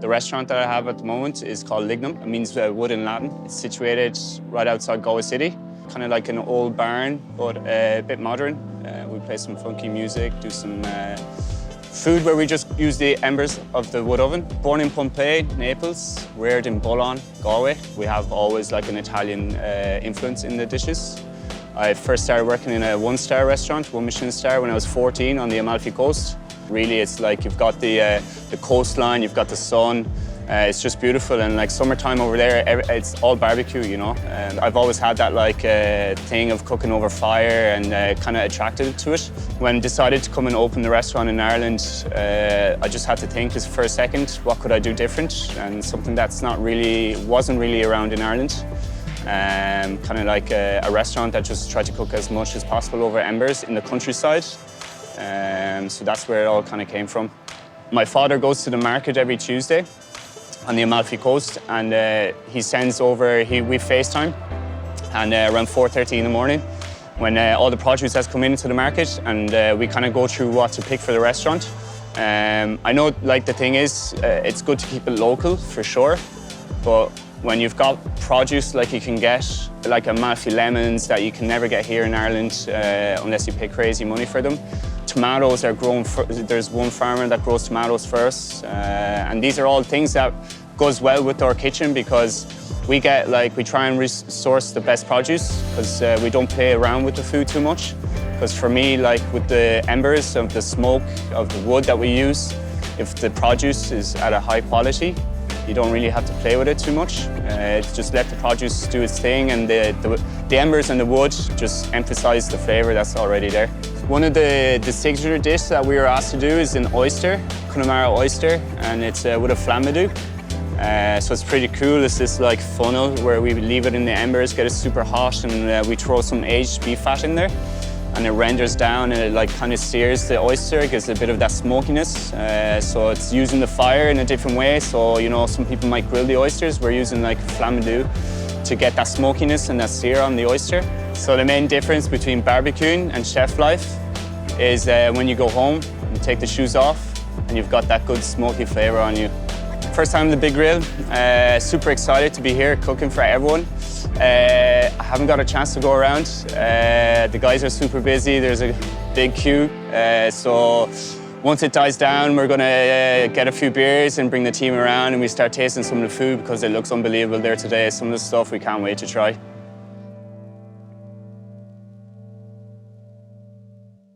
The restaurant that I have at the moment is called Lignum. It means wood in Latin. It's situated right outside Galway City, kind of like an old barn, but a bit modern. We play some funky music, do some food where we just use the embers of the wood oven. Born in Pompeii, Naples, reared in Bolon, Galway. We have always like an Italian influence in the dishes. I first started working in a one-star restaurant, one Michelin star, when I was 14 on the Amalfi Coast. Really, it's like you've got the coastline, you've got the sun. It's just beautiful, and like summertime over there, it's all barbecue, you know. I've always had that like thing of cooking over fire and kind of attracted to it. When I decided to come and open the restaurant in Ireland, I just had to think for a second, what could I do different? And something that's wasn't really around in Ireland. Kind of like a restaurant that just tried to cook as much as possible over embers in the countryside. So that's where it all kind of came from. My father goes to the market every Tuesday on the Amalfi Coast, and he sends over, we FaceTime, and around 4:30 in the morning, when all the produce has come into the market, and we kind of go through what to pick for the restaurant. I know, like, the thing is, it's good to keep it local for sure, but when you've got produce like you can get, like Amalfi lemons that you can never get here in Ireland unless you pay crazy money for them. Tomatoes are grown, there's one farmer that grows tomatoes first, and these are all things that goes well with our kitchen, because we try and source the best produce, because we don't play around with the food too much. Because for me, like with the embers of the smoke of the wood that we use, if the produce is at a high quality, you don't really have to play with it too much. Just let the produce do its thing, and the embers and the wood just emphasize the flavor that's already there. One of the signature dishes that we were asked to do is an oyster, Connemara oyster, and it's with a flambadou. So it's pretty cool. It's this like funnel where we leave it in the embers, get it super hot, and we throw some aged beef fat in there. And it renders down, and it like kind of sears the oyster, it gives a bit of that smokiness. So it's using the fire in a different way. So, you know, some people might grill the oysters. We're using like flambadou to get that smokiness and that sear on the oyster. So the main difference between barbecuing and chef life is when you go home, you take the shoes off, and you've got that good smoky flavor on you. First time on the big grill, super excited to be here cooking for everyone. I haven't got a chance to go around. The guys are super busy, there's a big queue. So once it dies down, we're gonna get a few beers and bring the team around, and we start tasting some of the food, because it looks unbelievable there today. Some of the stuff we can't wait to try.